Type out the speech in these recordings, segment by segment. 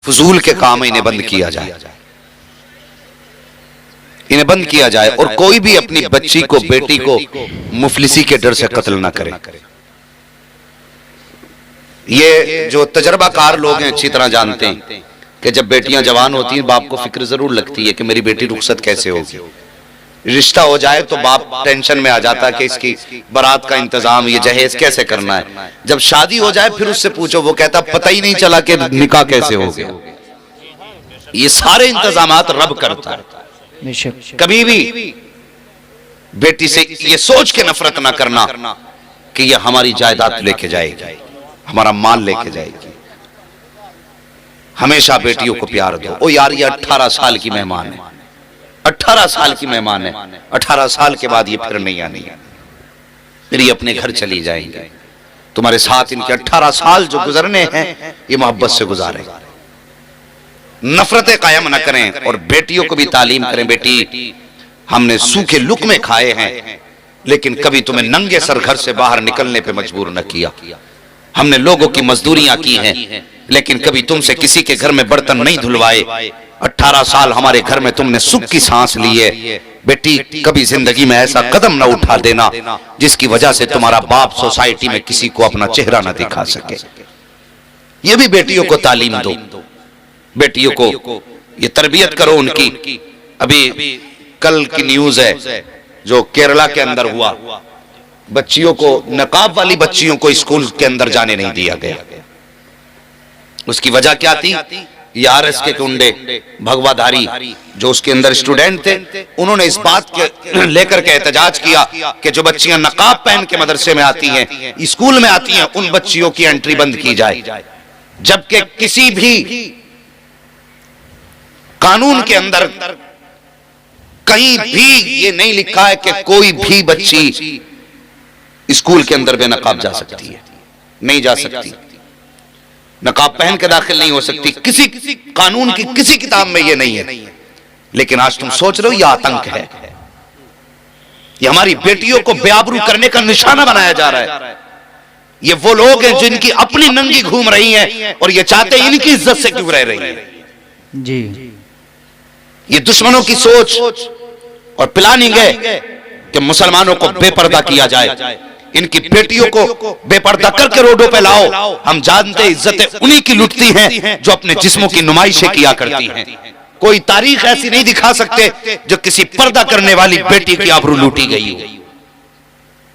फजूल के काम इन्हें बंद किया जाए, इन्हें बंद किया जाए। और कोई भी अपनी बच्ची को, बेटी को मुफलिसी के डर से कत्ल ना करे। ये जो तजर्बाकार लोग हैं अच्छी तरह जानते हैं कि जब बेटियां जवान होती हैं बाप को फिक्र जरूर लगती है कि मेरी बेटी रुखसत कैसे होगी। रिश्ता हो जाए तो बाप टेंशन में आ जाता है कि इसकी बारात का इंतजाम, ये जहेज कैसे करना है। जब शादी हो जाए फिर उससे पूछो, वो कहता पता ही नहीं चला कि निकाह कैसे हो गया। ये सारे इंतजामात रब करता है। कभी भी बेटी से ये सोच के नफरत ना करना कि ये हमारी जायदाद लेके जाएगी, हमारा माल लेके जाएगी। हमेशा बेटियों को प्यार दो। ओ यार, ये 18 साल की मेहमान है, 18 साल की मेहमान है। 18 साल के बाद ये फिर नहीं आनी है, फिर ये अपने घर चली जाएंगे। तुम्हारे साथ इनके 18 साल जो गुजरने हैं ये मोहब्बत से गुजारे, नफरतें कायम न करें। और बेटियों को भी तालीम करें, बेटी हमने सूखे लुकमे खाए हैं लेकिन कभी तुम्हें नंगे सर घर से बाहर निकलने पे मजबूर न किया। हमने लोगों की मजदूरियां की हैं लेकिन कभी तुमसे किसी के घर में बर्तन नहीं धुलवाए। 18 साल हमारे घर में तुमने सुख की सांस ली है। बेटी, कभी जिंदगी में ऐसा कदम न उठा देना जिसकी वजह से तुम्हारा बाप सोसाइटी में किसी को अपना चेहरा न दिखा सके। ये भी बेटियों को तालीम दो, बेटियों को ये तरबियत करो उनकी। अभी कल की न्यूज है जो केरला के अंदर हुआ, बच्चियों को, नकाब वाली बच्चियों को स्कूल के अंदर जाने नहीं दिया गया। उसकी वजह क्या थी? आरएस के गुंडे, भगवाधारी जो उसके अंदर स्टूडेंट थे, उन्होंने इस बात के लेकर के एहतजाज किया कि जो बच्चियां नकाब पहन के मदरसे में आती हैं, स्कूल में आती हैं, उन बच्चियों की एंट्री बंद की जाए। जबकि किसी भी कानून के अंदर कहीं भी ये नहीं लिखा है कि कोई भी बच्ची स्कूल के अंदर बेनकाब जा सकती है, नहीं जा सकती, नकाब पहन के दाखिल नहीं हो सकती। किसी कानून की किसी किताब में ये नहीं है। लेकिन आज तुम सोच रहे हो ये आतंक है, ये हमारी बेटियों को बेआबरू करने का निशाना बनाया जा रहा है। ये वो लोग हैं जिनकी अपनी नंगी घूम रही हैं और ये चाहते हैं इनकी इज्जत से क्यों रह रही है। जी, ये दुश्मनों की सोच और प्लानिंग है कि मुसलमानों को बेपर्दा किया जाए। इनकी बेटियों को बेपर्दा करके रोडों पे लाओ। हम जानते हैं इज्जतें उन्हीं की लुटती हैं जो अपने जिस्मों की नुमाइशें किया करती हैं। कोई तारीख ऐसी नहीं दिखा सकते जो किसी पर्दा करने वाली बेटी की आबरू लूटी गई हो।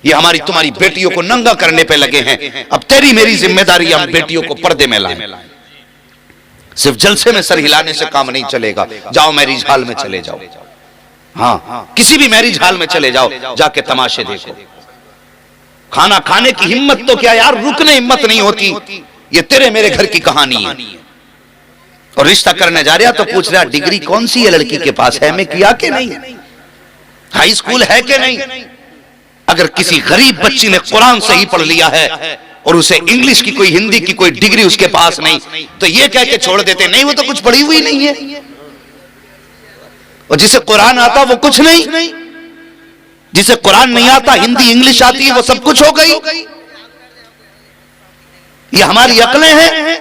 ये हमारी तुम्हारी बेटियों को नंगा करने पे लगे हैं। अब तेरी मेरी जिम्मेदारी हम बेटियों को पर्दे में लाएं। सिर्फ जलसे में सर हिलाने से काम नहीं चलेगा। जाओ मैरिज हॉल में चले जाओ, हाँ किसी भी मैरिज हॉल में चले जाओ, जाके तमाशे देखो। खाना खाने की हिम्मत तो क्या यार, रुकने हिम्मत नहीं होती। ये तेरे मेरे घर की कहानी है। और रिश्ता करने जा रहा तो पूछ रहा डिग्री कौन सी है लड़की के पास, है में किया कि नहीं, हाई स्कूल है कि नहीं। अगर किसी गरीब बच्ची ने कुरान सही पढ़ लिया है और उसे इंग्लिश की कोई, हिंदी की कोई डिग्री उसके पास नहीं, तो ये कह के छोड़ देते नहीं वो तो कुछ पढ़ी हुई नहीं है। और जिसे कुरान आता वो कुछ नहीं, जिसे कुरान नहीं आता, हिंदी इंग्लिश आती है, वो सब कुछ हो गई। ये हमारी अक्लें हैं।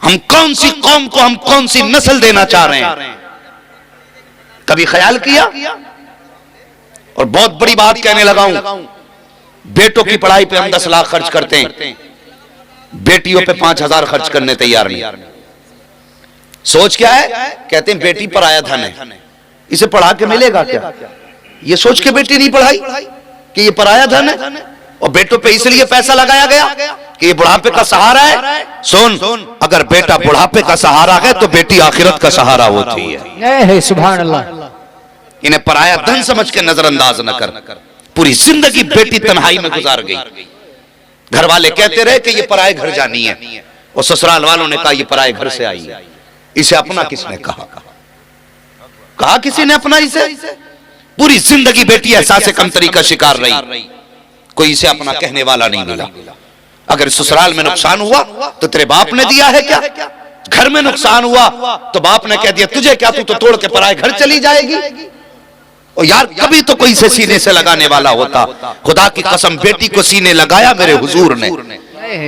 हम कौन सी कौम को, हम कौन सी नस्ल देना चाह रहे हैं, कभी ख्याल किया? और बहुत बड़ी बात कहने लगा हूं, बेटों की पढ़ाई पे हम 10 लाख खर्च करते हैं, बेटियों पे 5000 खर्च करने तैयार नहीं। सोच क्या है? कहते हैं बेटी पर आया धन है, इसे पढ़ा के मिलेगा क्या। ये सोच के बेटी नहीं पढ़ाई कि ये पराया धन है। और बेटों पे इसलिए पैसा लगाया गया कि ये बुढ़ापे का सहारा है। सुन, अगर बेटा बुढ़ापे का सहारा है तो बेटी आखिरत का सहारा होती है। सुभान अल्लाह। इन्हें पराया धन समझ के नजरअंदाज न कर। पूरी जिंदगी बेटी तन्हाई में गुजार गई। घर वाले कहते रहे कि ये पराए घर जानी है, और ससुराल वालों ने कहा ये पराए घर से आई है। इसे अपना किसने कहा? कहा किसी ने अपना इसे? पूरी जिंदगी बेटी एहसास कमतरी का शिकार रही, कोई इसे अपना कहने वाला नहीं मिला। अगर ससुराल में नुकसान हुआ तो तेरे बाप ने दिया है क्या? घर में नुकसान हुआ तो बाप ने कह दिया तुझे क्या, तू तो तोड़ के पराए घर चली जाएगी। और यार कभी तो कोई से सीने से लगाने वाला होता। खुदा की कसम बेटी को सीने लगाया मेरे हुजूर ने।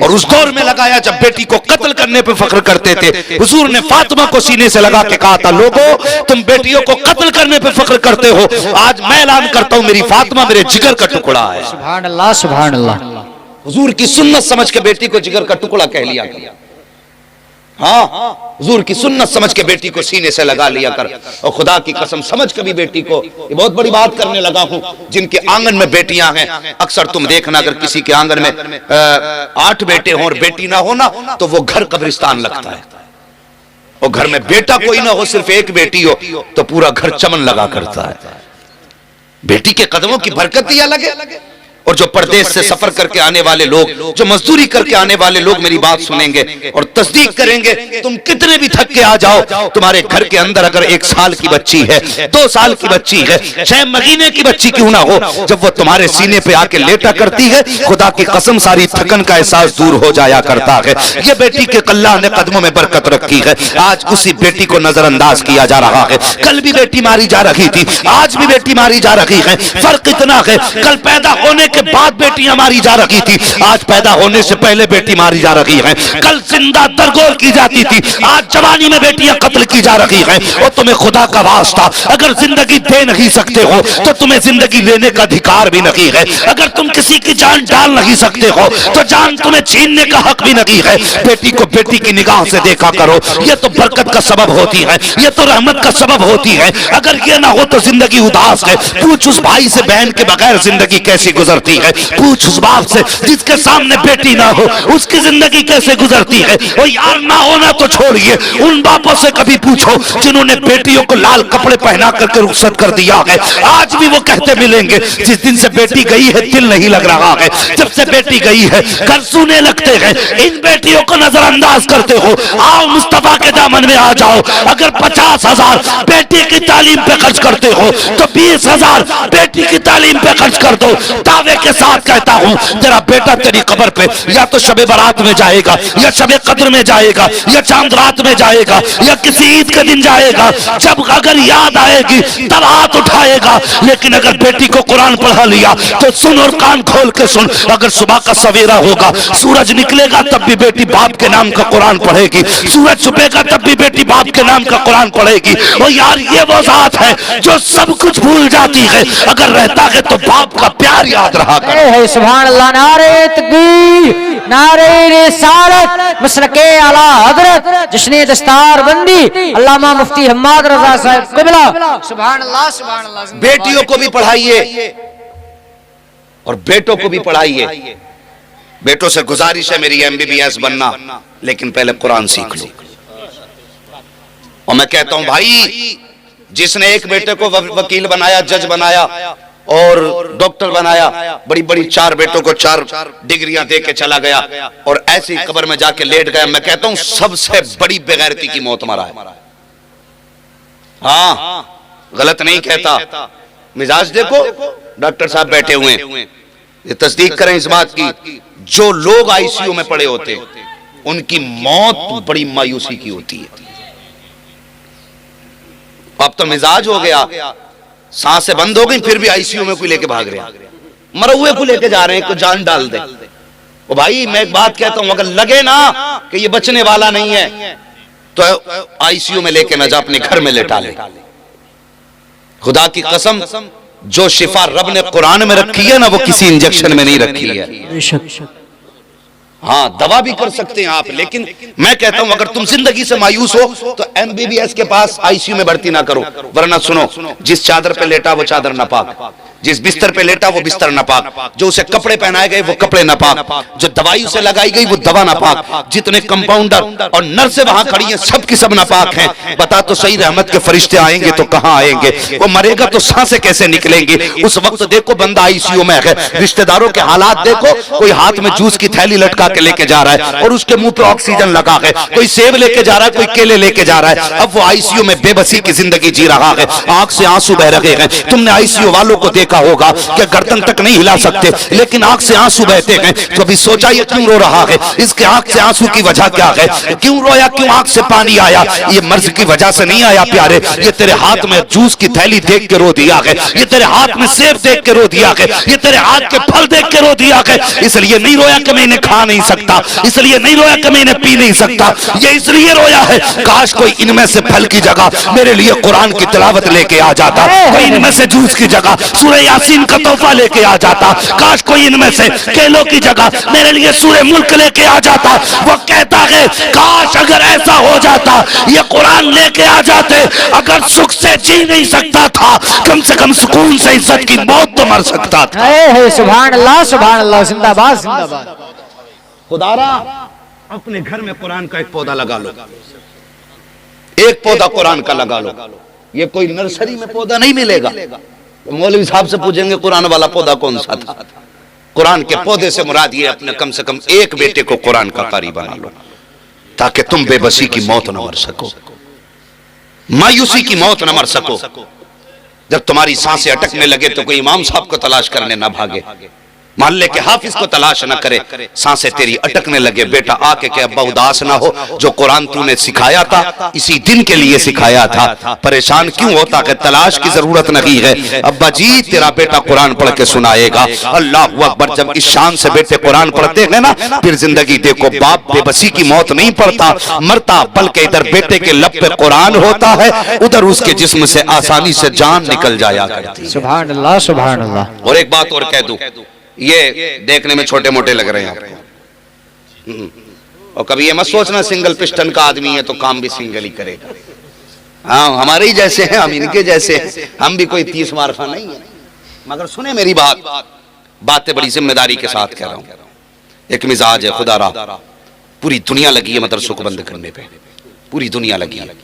और उस दौर में लगाया जब बेटी को कत्ल करने पे फख्र करते थे। हुजूर ने फातिमा को सीने से लगा के कहा था, लोगों तुम बेटियों को कत्ल करने पे फख्र करते हो, आज मैं ऐलान करता हूं मेरी फातिमा मेरे जिगर का टुकड़ा है। सुभान अल्लाह, सुभान अल्लाह। हुजूर की सुन्नत समझ के बेटी को जिगर का टुकड़ा कह लिया कर। हाँ, हुजूर की सुन्नत समझ के बेटी को सीने से लगा लिया कर। और खुदा की कसम समझ कभी बेटी को, ये बहुत बड़ी बात करने लगा हूं, जिनके आंगन में बेटियां हैं, अक्सर तुम देखना अगर किसी के आंगन में 8 बेटे हों और बेटी ना हो ना, तो वो घर कब्रिस्तान लगता है। और घर में बेटा कोई ना हो, सिर्फ एक बेटी हो, तो पूरा घर चमन लगा करता है। बेटी के कदमों की बरकत ही अलग है। और जो परदेश से सफर करके आने वाले लोग, जो मजदूरी करके आने वाले लोग मेरी बात सुनेंगे और तस्दीक करेंगे, तुम कितने भी थक के आ जाओ, तुम्हारे घर के अंदर अगर 1 साल की बच्ची है, 2 साल की बच्ची है, 6 महीने की बच्ची क्यों ना हो, जब वो तुम्हारे सीने पे आके लेटा करती है, खुदा की कसम सारी थकन का एहसास दूर हो जाया करता है। ये बेटी के अल्लाह ने कदमों में बरकत रखी है। आज उसी बेटी को नजरअंदाज किया जा रहा है। कल भी बेटी मारी जा रही थी, आज भी बेटी मारी जा रही है। फर्क इतना है, कल पैदा होने के बाद बेटियां मारी जा रही थी, आज पैदा होने से पहले बेटी मारी जा रही है। कल जिंदा दरगोर की जाती थी, आज जवानी में बेटियां कत्ल की जा रही हैं। और तुम्हें खुदा का वास्ता, अगर जिंदगी दे नहीं सकते हो तो तुम्हें जिंदगी लेने का अधिकार भी नहीं है। अगर तुम किसी की जान डाल नहीं सकते हो तो जान तुम्हें छीनने का हक भी नहीं है। बेटी को बेटी की निगाह से देखा करो, यह तो बरकत का सबब होती है, यह तो रहमत का सबब होती है। अगर ये ना हो तो जिंदगी उदास है। पूछ उस भाई से बहन के बगैर जिंदगी कैसी गुजरती है। पूछ उस बाप से जिसके सामने बेटी ना हो, उसकी जिंदगी कैसे गुजरती है। और यार ना होना तो छोड़िए, उन बापों से कभी पूछो जिन्होंने बेटियों को लाल कपड़े पहना करके रुखसत कर दिया है। आज भी वो कहते मिलेंगे, जिस दिन से बेटी गई है दिल नहीं लग रहा है। जब से बेटी गई है घर सूने लगते हैं। इन बेटियों को नजरअंदाज करते हो, आओ मुस्तफा के दामन में आ जाओ। अगर 50,000 बेटी की तालीम पे खर्च करते हो तो 20,000 बेटी की तालीम पे खर्च कर दो। दावे के साथ कहता हूं, तेरा बेटा तेरी कब्र पे या तो शबे बारात में जाएगा, या शबे कद्र में जाएगा, या चांद रात में जाएगा, या किसी ईद के दिन जाएगा। जब अगर याद आएगी तब हाथ उठाएगा। लेकिन अगर बेटी को कुरान पढ़ा लिया तो सुन और कान खोल के सुन। अगर सुबह का सवेरा होगा, सूरज निकलेगा तब भी बेटी बाप के नाम का कुरान पढ़ेगी। सूरज छुपेगा तब भी बेटी बाप के नाम का कुरान पढ़ेगी। और यार ये वो जात है जो सब कुछ भूल जाती है, अगर रहता है तो बाप का प्यार याद रहा करे। सुभान अल्लाह। नारे तकबीर, नारे रिसालत, मसलके आला हजरत, जश्न दस्तार बंदी अल्लामा मुफ्ती हम्माद रजा साहब क़िबला। सुभान अल्लाह, सुभान अल्लाह। बेटियों को भी पढ़ाइए और बेटों को भी पढ़ाइए। बेटों से गुजारिश है मेरी MBBS बनना, लेकिन पहले कुरान सीख लो। और मैं कहता हूं भाई, जिसने एक बेटे को वकील बनाया, जज बनाया और डॉक्टर बनाया, बड़ी बड़ी 4 बेटों को 4 डिग्रियां दे के चला गया और ऐसी कब्र में जाके लेट गया, मैं कहता हूं सबसे बड़ी बेगैरती की मौत मरा है। हाँ, गलत नहीं कहता। मिजाज देखो, डॉक्टर साहब बैठे हुए हैं, ये तस्दीक करें इस बात की, जो लोग ICU में पड़े होते उनकी मौत बड़ी मायूसी की होती है। अब तो मिजाज हो गया, सांसें बंद हो गई फिर भी ICU में कोई लेके भाग रहे, मरे हुए को लेके जा रहे हैं, कोई जान डाल दे। ओ भाई मैं एक बात कहता हूं, अगर लगे ना कि ये बचने वाला नहीं है तो ICU में लेके ना जा, अपने घर में लेटा ले। खुदा की कसम, जो शिफा रब ने कुरान में रखी है ना, वो किसी इंजेक्शन में नहीं रखी है। हाँ, दवा भी कर सकते हैं आप, लेकिन मैं कहता हूं अगर तुम जिंदगी से मायूस हो तो MBBS के पास ICU में भर्ती ना करो। वरना सुनो, जिस चादर पे लेटा वो चादर नापाक, जिस बिस्तर पे लेटा वो बिस्तर नापाक, जो उसे कपड़े पहनाए गए वो कपड़े नापाक, जो दवाई उसे लगाई गई वो दवा नापाक, जितने कंपाउंडर और नर्सें वहां खड़ी हैं सब की सब नापाक हैं। बता तो सही, रहमत के फरिश्ते आएंगे तो कहां आएंगे? वो मरेगा तो सांसें कैसे निकलेंगी? उस वक्त देखो बंदा ICU में है, रिश्तेदारों के हालात देखो, कोई हाथ में जूस की थैली लटका के लेके जा रहा है और उसके मुंह पे ऑक्सीजन लगा है, कोई सेब लेके जा रहा है, कोई केले लेके जा रहा है। अब वो ICU में बेबसी की जिंदगी जी रहा है, आंख से आंसू बह रहे हैं। तुमने ICU वालों को देखा होगा कि गर्दन तक नहीं हिला सकते, लेकिन आंख से आंसू बहते हैं। कभी सोचा ये क्यों रो रहा है, इसके आंख से आंसू की वजह क्या है, क्यों रोया, क्यों आंख से पानी आया? ये मर्ज की वजह से नहीं आया प्यारे, ये तेरे हाथ में जूस की थैली देख के रो दिया है, ये तेरे हाथ में सेब देख के रो दिया है, ये तेरे हाथ के फल देख के रो दिया है। इसलिए नहीं रोया कि मैं इन्हें खा नहीं सकता, इसलिए नहीं रोया कि मैं इन्हें पी नहीं सकता, ये इसलिए रोया है काश कोई इनमें से फल की जगह मेरे लिए कुरान की तिलावत लेके आ जाता, कोई इनमें से जूस की जगह सूरह यासीन का तोहफा लेके आ जाता, काश कोई इनमें से केलों की जगह मेरे लिए सूरह मुल्क लेके आ जाता। वो कहता है काश अगर ऐसा हो जाता, ये कुरान लेके आ जाते, अगर सुख से जी नहीं सकता था, कम से कम सुकून से इज्जत की मौत तो मर सकता था। सुभान अल्लाह, जिंदाबाद जिंदाबाद। खुदारा अपने घर में कुरान का एक पौधा लगा लो, एक पौधा कुरान का लगा लो। ये कोई नर्सरी में पौधा नहीं मिलेगा। मौलवी साहब से पूछेंगे कुरान वाला पौधा कौन सा था? कुरान के पौधे से मुराद ये अपने कम से कम एक बेटे को कुरान का कारी बना लो, ताकि तुम बेबसी की मौत न मर सको, मायूसी की मौत न मर सको। जब तुम्हारी सांसें अटकने लगे तो कोई इमाम साहब को तलाश करने ना भागे, मोहल्ले के हाफिज को तलाश न करे। सांसें तेरी अटकने लगे, बेटा आके के अब्बा उदास ना हो, जो कुरान तूने सिखाया था इसी दिन के लिए सिखाया था, परेशान क्यों होता है? तलाश की जरूरत नहीं है। अब्बा जी तेरा बेटा कुरान पढ़ के सुनाएगा। अल्लाह अकबर। जब इस शान से बेटे कुरान पढ़ते हैं ना, फिर जिंदगी देखो, बाप बेबसी की मौत नहीं पड़ता मरता, बल्कि इधर बेटे के लब पे कुरान होता है, उधर उसके जिस्म से आसानी से जान निकल जाया करती है। सुभान अल्लाह, सुभान अल्लाह। और एक बात और कह दूं, ये देखने में छोटे मोटे लग रहे हैं आपको, और कभी ये मत सोचना सिंगल पिस्टन का आदमी है तो काम भी सिंगल ही करेगा। हाँ, हमारे ही जैसे हैं, हम इनके जैसे हैं, हम भी कोई 30 मार्फा नहीं है। मगर सुने मेरी बातें बड़ी जिम्मेदारी के साथ कह रहा हूं। एक मिजाज है खुदारा, पूरी दुनिया लगी है मदरसों को बंद करने पे, पूरी दुनिया लगी है।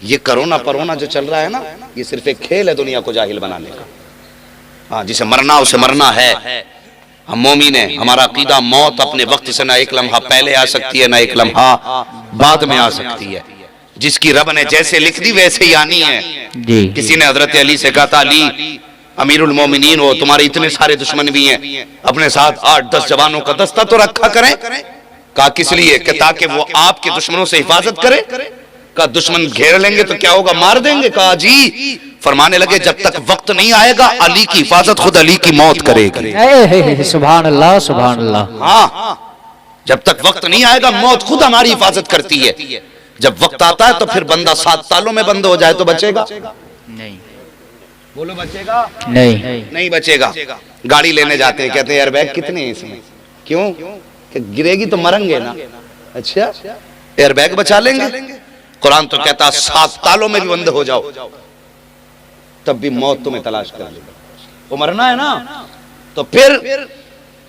ये कोरोना परोना जो चल रहा है ना, ये सिर्फ एक खेल है दुनिया को जाहिल बनाने का। हाँ, जिसे मरना उसे मरना है। हम मोमिन हैं, हमारा अकीदा मौत अपने वक्त से ना एक लम्हा पहले आ सकती है ना एक लम्हा बाद में आ सकती है। जिसकी रब ने जैसे लिख दी वैसे ही आनी है। किसी ने हजरत अली से कहा था, अली अमीरुल मोमिनीन हो, तुम्हारे इतने सारे दुश्मन भी हैं, अपने साथ 8-10 जवानों का दस्ता तो रखा करें। कहा किस लिए? कि ताकि वो आपके दुश्मनों से हिफाजत करे। का दुश्मन घेर लेंगे तो क्या होगा, मार देंगे। कहा जी, फरमाने लगे जब तक वक्त नहीं आएगा अली की हिफाजत खुद अली की मौत करेगी। सुभान अल्लाह, सुभान अल्लाह। हाँ, जब तक वक्त नहीं आएगा मौत खुद हमारी हिफाजत करती है। जब वक्त आता है तो फिर बंदा 7 तालों में बंद हो जाए तो बचेगा नहीं? बोलो बचेगा नहीं? नहीं बचेगा। गाड़ी लेने जाते हैं, कहते हैं एयरबैग कितने हैं इसमें? क्यों? कि गिरेगी तो मरेंगे ना। अच्छा, एयरबैग बचा लेंगे। कुरान तो कहता 7 तालों में भी बंद हो जाओ तब भी मौत तुम्हें तलाश कर लेगा। वो मरना है ना, तो फिर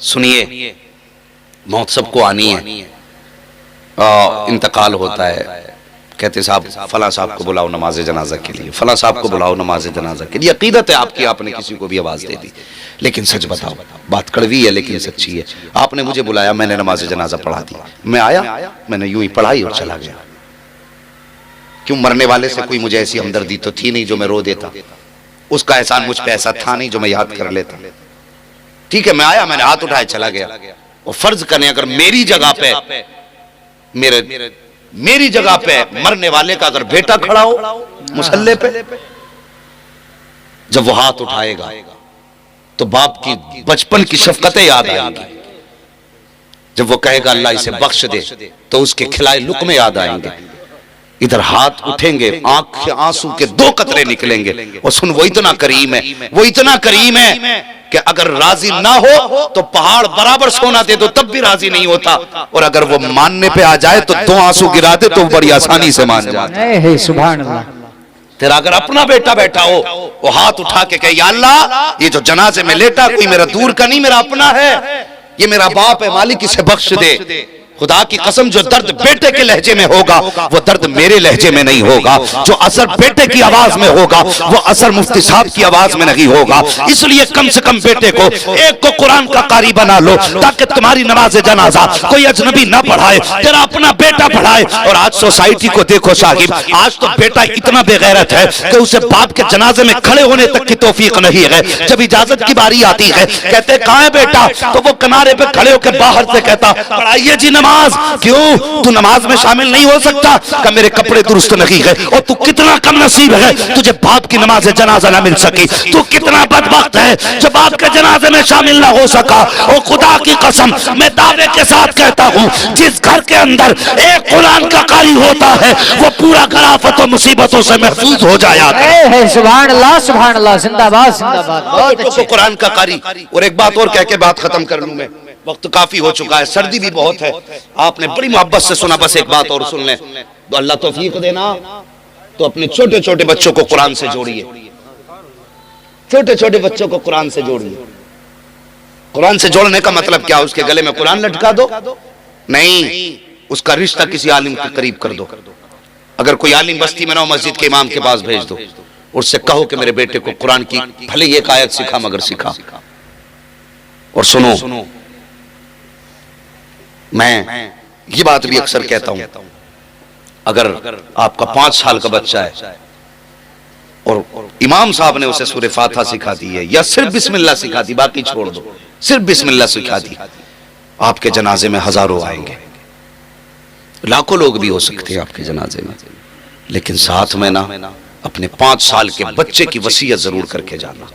सुनिए, मौत सबको आनी है। इंतकाल होता है, कहते साहब फला साहब को बुलाओ नमाज जनाजा के लिए, फला साहब को बुलाओ नमाज जनाजा के लिए। अकीदत है आपकी, आपने किसी को भी आवाज दे दी। लेकिन सच बताओ, बात कड़वी है लेकिन सच्ची है। आपने मुझे बुलाया, मैंने नमाज जनाजा पढ़ा दी, मैं आया, मैंने यूं ही पढ़ाई और चला गया। क्यों? मरने वाले से कोई मुझे ऐसी हमदर्दी तो थी नहीं जो मैं रो देता, उसका एहसान मुझ पे ऐसा था नहीं जो मैं याद कर लेता। ठीक है, मैं आया, मैंने हाथ उठाया, चला गया। और फर्ज करें अगर मेरी जगह पे, मेरी जगह पे मरने वाले का अगर बेटा खड़ा हो मुसल्ले पे, जब वो हाथ उठाएगा तो बाप की बचपन की शफकतें याद आएंगी। जब वो कहेगा अल्लाह इसे बख्श दे, तो उसके खिलाए लुक़मे याद आएंगे। इधर हाथ उठेंगे, आंख के आंसू के 2 कतरे निकलेंगे। और सुन, वो इतना करीम है, वो इतना करीम है कि अगर राजी ना हो तो पहाड़ बराबर सोना दे दो तब भी राजी नहीं होता, और अगर वो मानने पे आ जाए तो 2 आंसू गिरा दे तो बड़ी आसानी से मान जाए। सुभान अल्लाह। तेरा अगर अपना बेटा बैठा हो, वो हाथ उठा के कहे या अल्लाह, ये जो जनाजे में लेटा कोई मेरा दूर का नहीं, मेरा अपना है, ये मेरा बाप है, मालिक इसे बख्श दे। खुदा की कसम, जो दर्द बेटे के लहजे में होगा वो दर्द मेरे लहजे में नहीं होगा। जो असर बेटे की आवाज में होगा वो असर मुफ्ती साहब की आवाज में नहीं होगा। इसलिए कम से कम बेटे को एक को कुरान का कारी बना लो, ताकि तुम्हारी नमाज जनाजा कोई अजनबी ना पढ़ाए, तेरा अपना बेटा पढ़ाए। और आज सोसाइटी को देखो साहिब, आज तो बेटा इतना बेगैरत है कि उसे बाप के जनाजे में खड़े होने तक की तौफीक नहीं है। जब इजाजत की बारी आती है, कहते कहां है बेटा, तो वो किनारे पे खड़े होकर बाहर से कहता पढ़ाइए जी नमाज। क्यों? तू नमाज में शामिल नहीं हो सकता? कि मेरे कपड़े दुरुस्त नहीं है। और तू कितना कम नसीब है, तुझे बाप की नमाज जनाजा ना मिल सकी। तू कितना बदबख्त है जो बाप के जनाजे में शामिल ना हो सका। और खुदा की कसम, मैं दावे के साथ कहता हूं, जिस घर के अंदर एक कुरान का कारी होता है वो पूरा घर आफत और मुसीबतों से महफूज हो जाया है। सुभान अल्लाह, सुभान अल्लाह, जिंदाबाद जिंदाबाद। बहुत अच्छे। कुरान का कारी। और एक बात और कह के बात खत्म कर लूं मैं, वक्त काफी हो चुका है, सर्दी भी बहुत है, आपने बड़ी मोहब्बत से सुना, बस एक बात और सुन लें तो अल्लाह तौफीक देना। तो अपने छोटे छोटे बच्चों को कुरान से जोड़िए, छोटे छोटे बच्चों को कुरान से जोड़िए। कुरान से जोड़ने का मतलब क्या? उसके गले में कुरान लटका दो? नहीं, उसका रिश्ता किसी आलिम के करीब कर दो। अगर कोई आलिम बस्ती में ना हो, मस्जिद के इमाम के पास भेज दो, उससे कहो कि मेरे बेटे को कुरान की भले एक आयत सिखा मगर सिखा। और सुनो, मैं ये बात भी अक्सर कहता हूं, अगर आपका 5 साल का बच्चा है और इमाम साहब ने उसे सूरह फातिहा सिखा दी है, या सिर्फ बिस्मिल्लाह सिखा दी, बाकी छोड़ दो, सिर्फ बिस्मिल्लाह सिखा दी, आपके जनाजे में हजारों आएंगे, लाखों लोग भी हो सकते हैं आपके जनाजे में। लेकिन साथ में ना अपने 5 साल के बच्चे की वसीयत जरूर करके जाना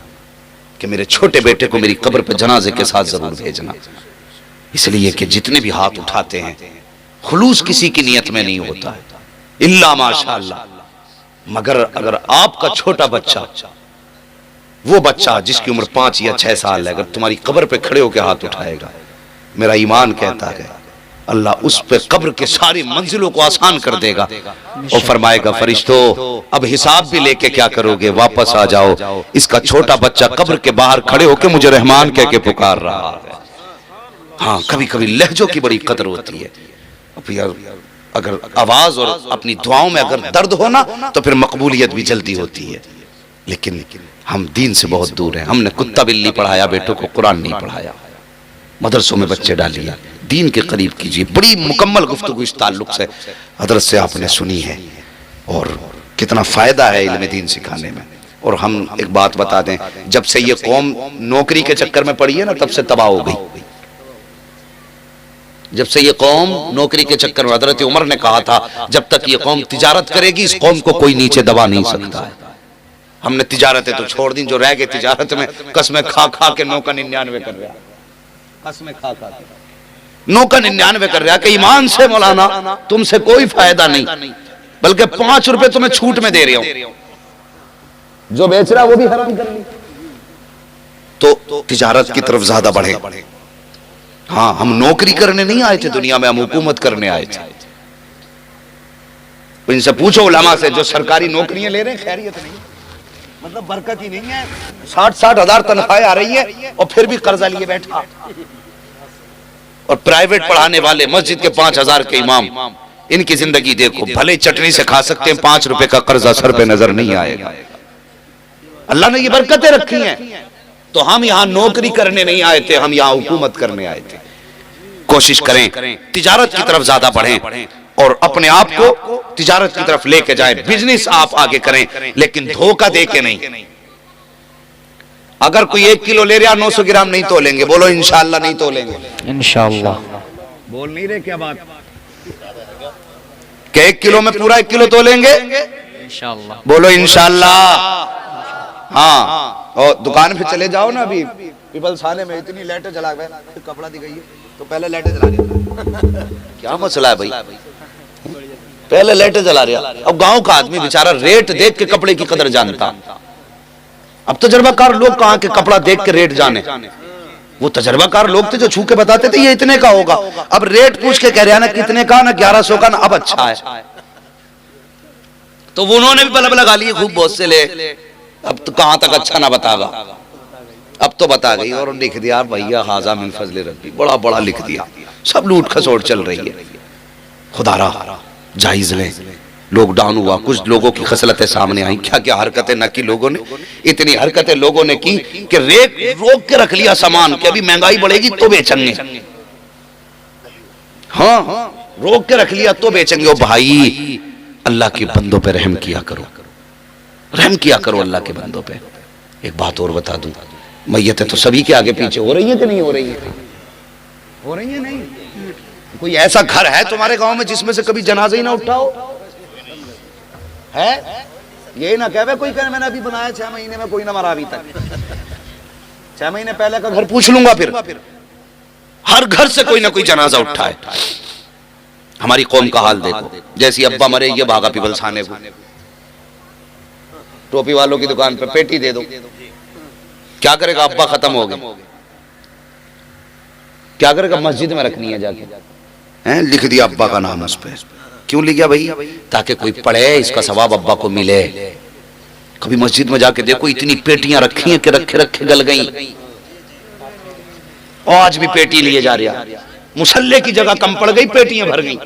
कि मेरे छोटे बेटे को मेरी कब्र पे जनाजे के साथ जरूर भेजना। इसलिए कि जितने भी हाथ उठाते हैं, खुलूस किसी की नियत में नहीं होता है, इल्ला माशाअल्लाह। मगर अगर आपका छोटा बच्चा, वो बच्चा जिसकी उम्र 5 या 6 साल है, अगर तुम्हारी कब्र पे खड़े होकर हाथ उठाएगा, मेरा ईमान कहता है अल्लाह उस पे कब्र के सारी मंजिलों को आसान कर देगा और फरमाएगा फरिश्तों अब हिसाब भी लेके क्या करोगे, वापस आ जाओ। इसका छोटा बच्चा कब्र के बाहर खड़े होकर मुझे रहमान कह के पुकार रहा है। हाँ, कभी कभी लहजों की बड़ी कदर होती है। अगर आवाज और अपनी दुआओं में अगर दर्द हो ना, तो फिर मकबूलियत भी जल्दी होती है। लेकिन हम दीन से बहुत दूर हैं। हमने कुत्ता बिल्ली पढ़ाया, बेटों को कुरान नहीं पढ़ाया। मदरसों में बच्चे डालिए, दीन के करीब कीजिए। बड़ी मुकम्मल गुफ्तगू इस ताल्लुक से हजरत से आपने सुनी है और कितना फायदा है इल्म दीन सिखाने में। और हम एक बात बता दें, जब से ये कौम नौकरी के चक्कर में पड़ी है ना, तब से तबाह हो गई। जब से ये कौम नौकरी के चक्कर में, हजरत उमर ने कहा था जब तक ये कौम तिजारत करेगी इस कौम को कोई नीचे दबा नहीं सकता है। हमने तिजारतें तो छोड़ दी, जो रह गए तिजारत में कसमें खा खा के 9 का 99 कर रहा, कसमें खा खा के 9 का 99 कर रहा कि ईमान से मौलाना तुमसे कोई फायदा नहीं, बल्कि 5 रुपए तुम्हें छूट में दे रहा हूं, जो बेच रहा वो भी हराम कर ली। तो तिजारत की तरफ ज्यादा बढ़े। हाँ, हम नौकरी करने नहीं आए थे दुनिया में, हम हुकूमत करने आए थे। इनसे पूछो उलमा से, जो सरकारी नौकरियां ले रहे हैं खैरियत नहीं, मतलब बरकत ही नहीं है। 60-60 हजार तनख्वाहें आ रही है और फिर भी कर्जा लिए बैठा। और प्राइवेट पढ़ाने वाले मस्जिद के 5000 के इमाम, इनकी जिंदगी देखो, भले चटनी से खा सकते हैं, 5 रुपए का कर्जा सर पे नजर नहीं आएगा। अल्लाह ने ये बरकतें रखी हैं। तो हम यहाँ नौकरी करने नहीं आए थे, हम यहाँ हुकूमत करने आए थे। कोशिश करें तिजारत की तरफ ज्यादा बढ़ें और अपने आप को तिजारत की तरफ लेके जाएं। बिजनेस आप आगे करें, लेकिन धोखा दे के नहीं। अगर कोई 1 किलो ले रहा 900 ग्राम नहीं तोलेंगे, बोलो इंशाअल्लाह नहीं तोलेंगे। इंशाअल्लाह बोल नहीं रहे क्या बात? कि 1 किलो में पूरा 1 किलो तोलेंगे इंशाअल्लाह, बोलो इंशाअल्लाह। हाँ, और दुकान पे चले जाओ ना, अभी पीपल्स थाने में इतनी लाइटें जला गए, कपड़ा दी गई है तो पहले लाइटें जला रही। क्या मसला है भाई, पहले लाइटें जला रहा। अब गांव का आदमी बेचारा रेट देख के कपड़े की कदर जानता। अब तजर्बाकार लोग कहाँ के कपड़ा देख के रेट जाने, वो तजर्बाकार लोग थे जो छू के बताते थे ये इतने का होगा। अब रेट पूछ के कह रहे हैं ना कितने का, ना 1100 का, ना अब अच्छा है। तो वो उन्होंने भी बलब लगा लिए खूब, बहुत से ले। अब तो कहां तक अच्छा ना बतागा, अब तो बता गई और लिख दिया भैया हाजा मिन फजल रब्बी, बड़ा बड़ा लिख दिया। सब लूट खसोट चल रही है। खुदारा जायज लें। लॉकडाउन हुआ, कुछ लोगों की खसलतें सामने आई, क्या क्या हरकतें न की लोगों ने। इतनी हरकतें लोगों ने की कि रेट रोक के रख लिया सामान कि अभी महंगाई बढ़ेगी तो बेचेंगे। हाँ, रोक के रख लिया तो बेचेंगे। ओ भाई, अल्लाह के बंदों पे रहम किया करो, रहम किया करो अल्लाह के बंदों पे। एक बात और बता दूं, मैयतें तो सभी के आगे पीछे हो रही है कि नहीं हो रही है? हो रही है। नहीं कोई ऐसा घर है तुम्हारे गांव में जिसमें से कभी जनाजा ही ना उठाओ है? यही ना कहे कोई कहे मैंने अभी बनाया 6 महीने में कोई ना मरा अभी तक। 6 महीने पहले का घर पूछ लूंगा फिर। हर घर से कोई ना कोई जनाजा उठा है। हमारी कौम का हाल देखो, जैसी अब्बा मरे ये भागा पिपल खाने को, टोपी वालों की दुकान पे पेटी दे दो। क्या करेगा अब्बा? खत्म हो गए, क्या करेगा? मस्जिद में रखनी है जाके, हैं? लिख दिया अब्बा का नाम उस पे। क्यों लिख गया भाई? ताकि कोई पढ़े, इसका सवाब अब्बा को मिले। कभी मस्जिद में जाके देखो, इतनी पेटियां रखी हैं कि रखे रखे गल गई। आज भी पेटी लिए जा रहा, मुसल्ले की जगह कम पड़ गई, पेटियां भर गई।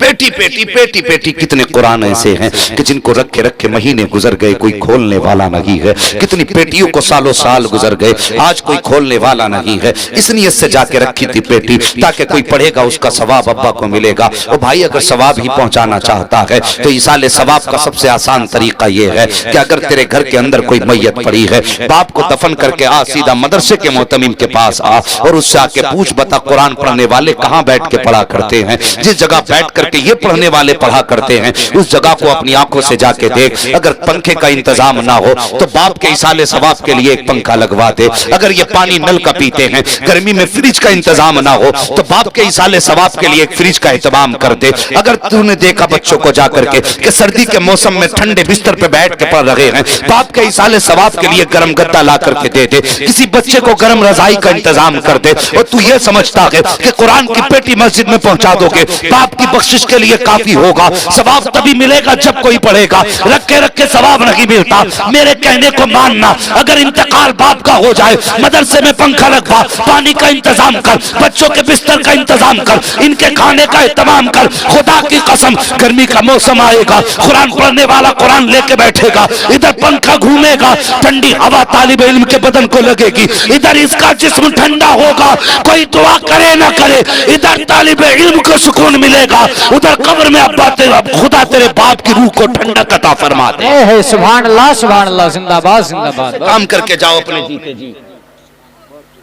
पेटी पेटी पेटी पेटी। कितने कुरान ऐसे हैं कि जिनको रखे रखे महीने गुजर गए, कोई खोलने वाला नहीं है। कितनी पेटियों को सालों साल गुजर गए, आज कोई खोलने वाला नहीं है। इस नियत से जाके रखी थी पेटी ताकि कोई पढ़ेगा उसका सवाब अब्बा को मिलेगा। और भाई, अगर सवाब ही पहुंचाना चाहता है तो इसाले सवाब का सबसे आसान तरीका यह है कि अगर तेरे घर के अंदर कोई मैयत पड़ी है, बाप को दफन करके आ, सीधा मदरसे के मोहतमिम के पास आ और उससे आके पूछ, बता कुरान पढ़ने वाले कहाँ बैठ के पढ़ा करते हैं? जिस जगह बैठ कर ये पढ़ने वाले पढ़ा करते हैं उस जगह को अपनी आंखों से जाके देख। अगर पंखे का इंतजाम ना हो तो बाप के इसाले सवाब के लिए एक पंखा लगवा दे। अगर ये पानी नल का पीते हैं, गर्मी में फ्रिज का इंतजाम ना हो तो बाप के इसाले सवाब के लिए एक फ्रिज का इंतजाम कर दे। अगर तूने देखा बच्चों को जाकर के कि सर्दी के मौसम में ठंडे बिस्तर पे बैठ के पढ़ रहे हैं, बाप के इसाले सवाब के लिए गर्म गद्दा ला करके दे दे। किसी बच्चे को गर्म रजाई का इंतजाम कर दे। और तू ये समझता है कि कुरान की पेटी मस्जिद में पहुंचा दोगे, बाप की बख्शिश के लिए काफी होगा। सवाब तभी मिलेगा जब कोई पढ़ेगा। रखे रखे सवाब नहीं मिलता। मेरे कहने को मानना, अगर इंतकाल बाप का हो जाए, मदरसे में पंखा लगवा, पानी का इंतजाम कर, बच्चों के बिस्तर का इंतजाम कर, इनके खाने का इंतजाम कर। खुदा की कसम, गर्मी का मौसम आएगा, कुरान पढ़ने वाला कुरान लेके बैठेगा, इधर पंखा घूमेगा, ठंडी हवा तालिब इल्म के बदन को लगेगी, इधर इसका जिस्म ठंडा होगा। कोई दुआ करे ना करे, इधर तालिब इल्म को सुकून मिलेगा, उधर कब्र में अब्बा खुदा तेरे बाप की रूह को ठंडक अता फरमा दे। सुभान अल्लाह, सुभान अल्लाह, जिंदाबाद जिंदाबाद। काम करके जाओ अपने जीते जी,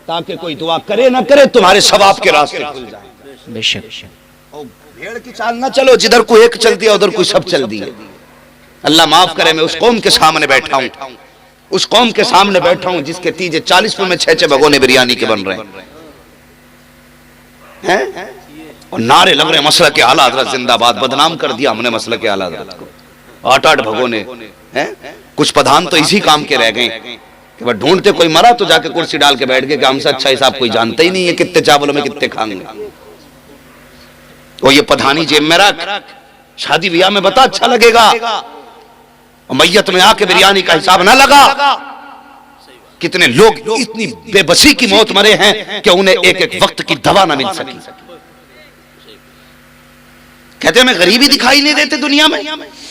ताकि कोई दुआ करे ना करे तुम्हारे सवाब के रास्ते खुल जाए। बेशक भेड़ की चाल ना चलो, जिधर कोई एक चल दिया उधर कोई सब चल दिए। अल्लाह माफ करे, मैं उस कौम के सामने बैठा हूं, उस कौम के सामने बैठा हूं जिसके तीजे 40 में 6 भगोने बिरयानी के बन रहे हैं और नारे लग रहे मसला के आला हज़रत जिंदाबाद। बदनाम कर दिया हमने मसला के आला हज़रत को। 8-8 भगोने हैं। कुछ प्रधान तो इसी काम के रह गए कि वह ढूंढते कोई मरा तो जाके कुर्सी डाल के बैठ गए कि हमसे अच्छा हिसाब कोई जानता ही नहीं है, कितने चावलों में कितने खाएंगे। तो ये प्रधानी जेब में रख, शादी ब्याह में बता, अच्छा लगेगा। और मैयत में आके बिरयानी का हिसाब ना लगा। कितने लोग इतनी बेबसी की मौत मरे हैं कि उन्हें एक एक वक्त की दवा ना मिल सकी। कहते हैं हमें गरीबी दिखाई नहीं देते दुनिया में,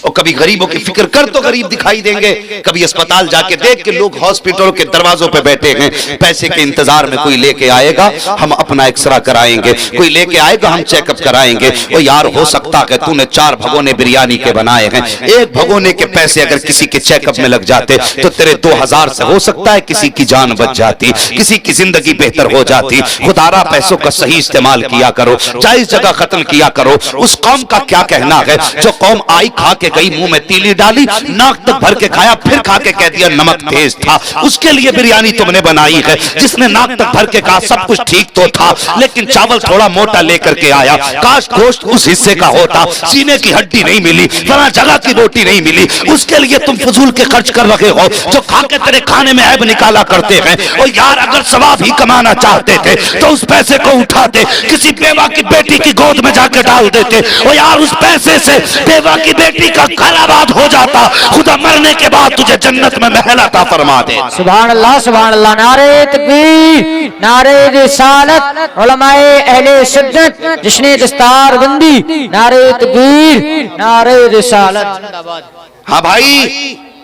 और कभी गरीबों की फिक्र कर तो गरीब दिखाई देंगे। कभी अस्पताल जाके देख के लोग हॉस्पिटलों के दरवाजों पे बैठे हैं, पैसे के इंतजार में। कोई लेके आएगा हम अपना एक्सरा कराएंगे, कोई लेके आएगा हम चेकअप कराएंगे। और यार हो सकता है तूने 4 भगोने बिरयानी के बनाए हैं, एक भगोने के पैसे अगर किसी के चेकअप में लग जाते तो तेरे 2000 से हो सकता है किसी की जान बच जाती, किसी की जिंदगी बेहतर हो जाती। खुदारा पैसों का सही इस्तेमाल किया करो, जायज जगह खत्म किया करो। उस कौम का क्या कहना है जो कौम आई खा के गई, मुंह में तीली डाली, नाक तक भर के खाया, फिर खा के कह दिया नमक तेज था। उसके लिए बिरयानी तुमने बनाई है। जिसने नाक तक भर के कहा सब कुछ ठीक तो था लेकिन चावल थोड़ा मोटा लेकर के आया, काश गोश्त उस हिस्से का होता, सीने की हड्डी नहीं मिली, फला जगह की रोटी नहीं मिली। उसके लिए तुम फजूल के खर्च कर रहे हो जो खा के तेरे खाने में ऐब निकाला करते हैं। और यार अगर सवाब ही कमाना चाहते थे तो उस पैसे को उठाते, किसी बेवा की बेटी की गोद में जाकर डाल देते, वो यार उस पैसे से बेवा की बेटी का घर आबाद हो जाता, खुदा मरने के बाद तुझे जन्नत में महल अता फरमा दे। सुभान अल्लाह, सुभान अल्लाह। नारे तकबीर, नारे रिसालत, उलमाए अहले सुन्नत, जिसने दस्तार बंदी, नारे तकबीर, नारे रिसालत। हाँ भाई,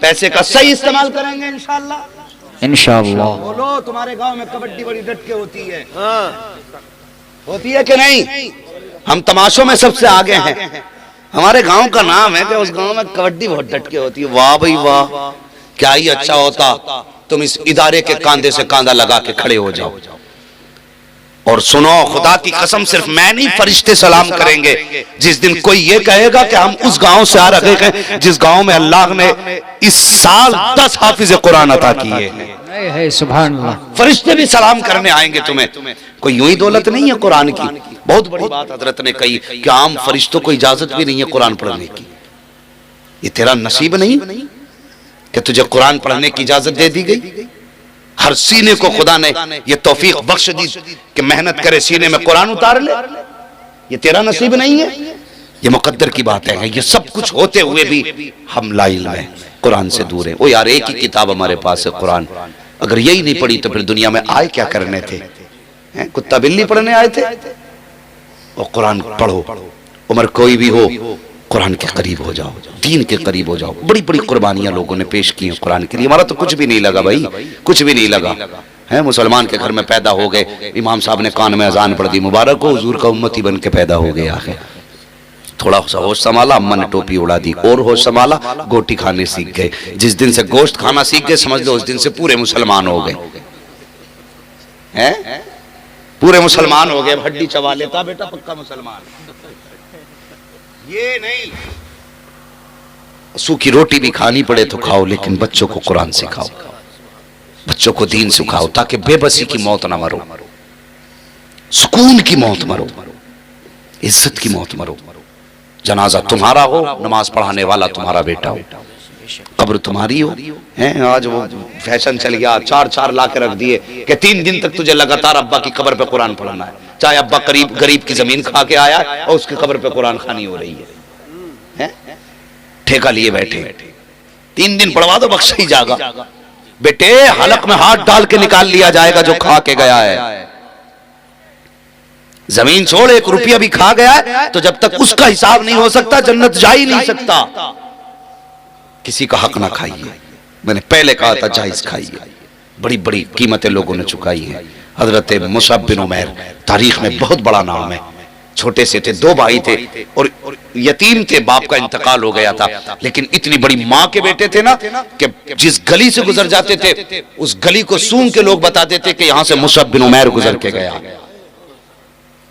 पैसे का सही इस्तेमाल करेंगे इंशाअल्लाह। इंशाअल्लाह। बोलो, तुम्हारे गांव में कबड्डी बड़ी डट के होती है, होती है कि नहीं? हम तमाशों में सबसे आगे हैं। हमारे गांव का नाम है कि उस गांव में कबड्डी बहुत डट के होती है। वाह भाई वाह, क्या ही अच्छा होता तुम इस इदारे के कांधे से कांधा लगा के खड़े हो जाओ। और सुनो, खुदा की कसम, सिर्फ मैं नहीं, फरिश्ते सलाम करेंगे जिस दिन कोई ये कहेगा कि हम उस गांव से आ रहे हैं जिस गांव में अल्लाह ने इस साल 10 हाफिज कुरान अता किए हैं। सुभान अल्लाह। फरिश्ते भी सलाम करने आएंगे तुम्हें। कोई यूं ही दौलत नहीं है कुरान की। बहुत बड़ी बात हजरत ने कही कि आम फरिश्तों को इजाजत भी नहीं है कुरान पढ़ने की। ये तेरा नसीब नहीं कि तुझे कुरान पढ़ने की इजाजत दे दी गई। हर सीने को खुदा ने ये तौफीक बख्श दी कि मेहनत करे, सीने में कुरान उतार ले। ये तेरा नसीब नहीं है, ये मुकद्दर की बातें हैं। ये सब कुछ होते हुए भी हम लाइल में कुरान से दूर हैं। ओ यार, एक ही किताब हमारे पास है कुरान। अगर यही नहीं पढ़ी तो फिर दुनिया में आए क्या करने थे? कुत्ता बिल्ली पढ़ने आए थे? और कुरान पढ़ो, उम्र कोई भी हो, कुरान के करीब हो जाओ, दीन के करीब हो जाओ। बड़ी बड़ी कुर्बानियां लोगों ने पेश की हैं कुरान के लिए। हमारा तो कुछ भी नहीं लगा भाई, कुछ भी नहीं लगा है। मुसलमान के घर में पैदा हो गए, इमाम साहब ने कान में अजान पढ़ दी, मुबारक हो, हुजूर का उम्मती बन के पैदा हो गया है। थोड़ा सा होश संभाला, अम्मा ने टोपी उड़ा दी, और होश संभाला, गोटी खाने सीख गए। जिस दिन से गोश्त खाना सीख गए, समझ लो उस दिन से पूरे मुसलमान हो गए हैं, पूरे मुसलमान हो गए। हड्डी चबा लेता बेटा, पक्का मुसलमान। ये नहीं, सूखी रोटी भी खानी पड़े तो खाओ, लेकिन बच्चों को कुरान सिखाओ, बच्चों को दीन सिखाओ, ताकि बेबसी की मौत ना मरो, सुकून की मौत मरो, इज्जत की मौत मरो। जनाजा तुम्हारा हो, नमाज पढ़ाने वाला तुम्हारा बेटा हो, कब्र तुम्हारी हो। हैं आज वो फैशन चल गया, 4 ला के रख दिए कि 3 दिन तक तुझे लगातार अब्बा की कब्र पे कुरान पढ़ाना है। चाहे अब्बा गरीब की जमीन खा के आया है और उसकी कब्र पे कुरान खानी हो रही है। ठेका लिए बैठे, 3 दिन पढ़वा दो, बख्शा ही जाएगा। बेटे, हलक में हाथ डाल के निकाल लिया जाएगा जो खा के गया है। जमीन छोड़, 1 रुपया भी खा गया है तो जब तक उसका हिसाब नहीं हो सकता, जन्नत जा ही नहीं सकता। किसी का हक ना खाइए, मैंने पहले कहा था, जायज खाइए। बड़ी बड़ी कीमतें लोगों ने चुकाई हैं। हजरत मुसअब बिन उमैर तारीख में बहुत बड़ा नाम है। छोटे से थे, 2 भाई थे और यतीम थे, बाप का इंतकाल हो गया था। लेकिन इतनी बड़ी माँ के बेटे थे ना कि जिस गली से गुजर जाते थे उस गली को सूंघ के लोग बताते थे कि यहां से मुसअब बिन उमैर गुजर के गया।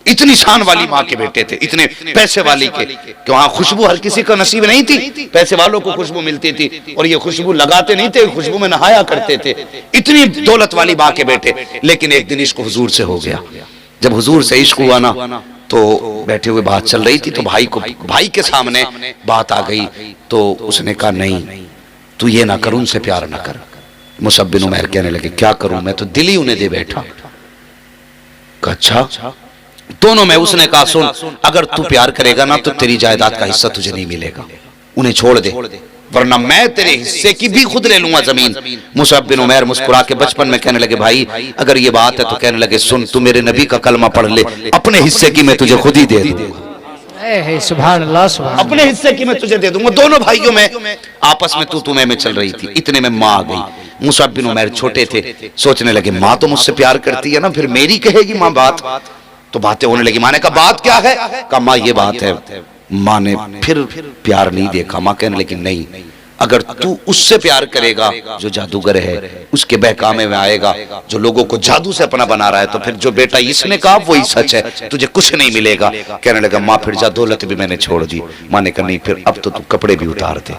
इतनी शान वाली माँ के बेटे थे, इतने पैसे वाली के कि वहां खुशबू हर किसी का नसीब नहीं थी। पैसे वालों को खुशबू मिलती थी और ये खुशबू लगाते नहीं थे, खुशबू में नहाया करते थे। इतनी दौलत वाली माँ के बेटे। लेकिन एक दिन इश्क हुजूर से हो गया। जब हुजूर से इश्क हुआ ना तो बैठे हुए बात चल रही थी, तो भाई के सामने बात आ गई। तो उसने कहा, नहीं तू ये ना कर, उनसे प्यार ना कर। मुसअब बिन उमैर कहने लगे, क्या करूं, मैं तो दिल ही उन्हें दे बैठा। अच्छा, दोनों में उसने कहा, सुन, अगर तू प्यार करेगा ना तो तेरी जायदाद का हिस्सा तुझे नहीं मिलेगा, उन्हें छोड़ दे, वरना मैं तेरे हिस्से की भी खुद ले लूंगा जमीन। मुसअब बिन उमैर मुस्कुरा के बचपन में कहने लगे, भाई अगर ये बात है तो कहने लगे, सुन, तू मेरे नबी का कलमा पढ़ ले, अपने हिस्से की मैं तुझे खुद ही दे दूंगा। सुभान अल्लाह, सुभान। अपने हिस्से की मैं तुझे दे दूंगा। दोनों भाइयों में आपस में तू में चल रही थी। इतने में माँ आ गई। मुसअब बिन उमैर छोटे थे, सोचने लगे, माँ तो मुझसे प्यार करती है ना, फिर मेरी कहेगी माँ बात। तो बातें होने लगी। माँ ने कहा, बात क्या है? कहा, माँ ये बात है। माँ ने फिर प्यार नहीं देखा। माँ कहने लगी, नहीं, अगर तू उससे प्यार करेगा जो जादूगर है, उसके बहकामे में आएगा, जो लोगों को जादू से अपना बना रहा है, तो फिर जो बेटा इसने कहा वही सच है, तुझे कुछ नहीं मिलेगा। कहने लगा, माँ फिर जा दौलत भी मैंने छोड़ दी। माँ ने कहा, नहीं, फिर अब तो तू कपड़े भी उतार दे।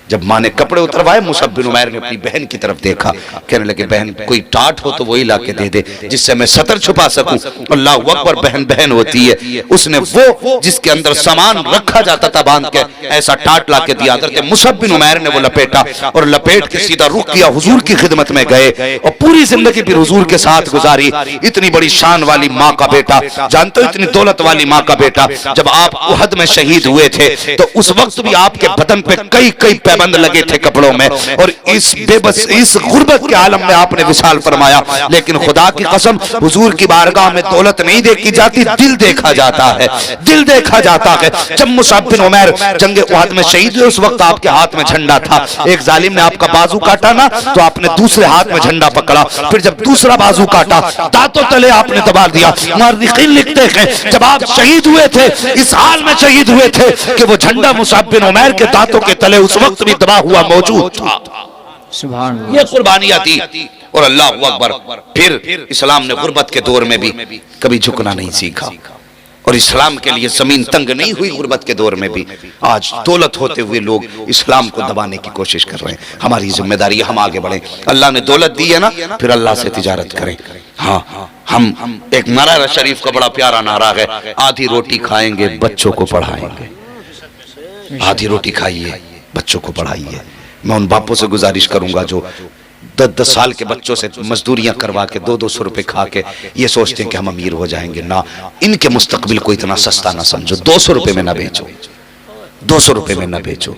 जब माँ ने कपड़े उतरवाए, मुसअब बिन उमैर ने अपनी बहन की तरफ देखा, कहने लगे बहन कोई टाट हो तो वही लाके दे दे जिससे मैं सतर छुपा सकूं। अल्लाह अकबर, बहन बहन होती है। उसने वो जिसके अंदर सामान रखा जाता था बांध के, ऐसा टाट लाके दिया। हज़रत मुसअब बिन उमैर ने वो लपेटा और लपेट के सीधा रुख किया, हुजूर की खिदमत में गए और पूरी जिंदगी फिर हुजूर के साथ गुजारी। इतनी बड़ी शान वाली माँ का बेटा, जानते हो इतनी दौलत वाली माँ का बेटा, जब आप उहद में शहीद हुए थे तो उस वक्त भी आपके बदन पे कई कई पैबंद लगे थे कपड़ों में, और इस बेबस इस गुर्बत के आलम में आपने विशाल फरमाया। लेकिन खुदा की कसम, हुजूर की बारगाह में दौलत नहीं देखी जाती, दिल देखा जाता है, दिल देखा जाता है। जब मुसअब बिन उमैर जंगे उहद में शहीद हुए, उस वक्त आपके हाथ में झंडा था। एक जालिम ने आपका बाजू काटा ना, तो आपने दूसरे हाथ में झंडा पकड़ा। फिर जब दूसरा बाजू काटा, दांतों तले आपने दबा दिया। मुअर्रिखीन लिखते हैं जब आप शहीद हुए थे, इस हाल में शहीद हुए थे कि वो झंडा मुसअब बिन उमैर के दांतों के तले उस वक्त भी दबा हुआ मौजूद था। सुभान अल्लाह। ये कुर्बानियां थी। और अल्लाह अकबर, फिर इस्लाम ने गुर्बत के दौर में भी कभी झुकना नहीं सीखा, और इस्लाम के लिए जमीन तंग नहीं हुई गुर्बत के दौर में भी। आज दौलत होते हुए लोग इस्लाम को दबाने की कोशिश कर रहे हैं। हमारी जिम्मेदारी है हम आगे बढ़े। अल्लाह ने दौलत दी है ना, फिर अल्लाह से तिजारत करें। हाँ, हम एक नारा शरीफ का बड़ा प्यारा नारा है, आधी रोटी खाएंगे बच्चों को पढ़ाएंगे। आधी रोटी खाइए, बच्चों को पढ़ाइए। मैं उन बापों से गुजारिश करूंगा जो 10-10 साल के बच्चों से मजदूरियां करवा के 200 रुपए खा के ये सोचते हैं कि हम अमीर हो जाएंगे। ना, इनके मुस्तकबिल को इतना सस्ता ना समझो। 200 रुपए में ना बेचो, 200 रुपए में ना बेचो।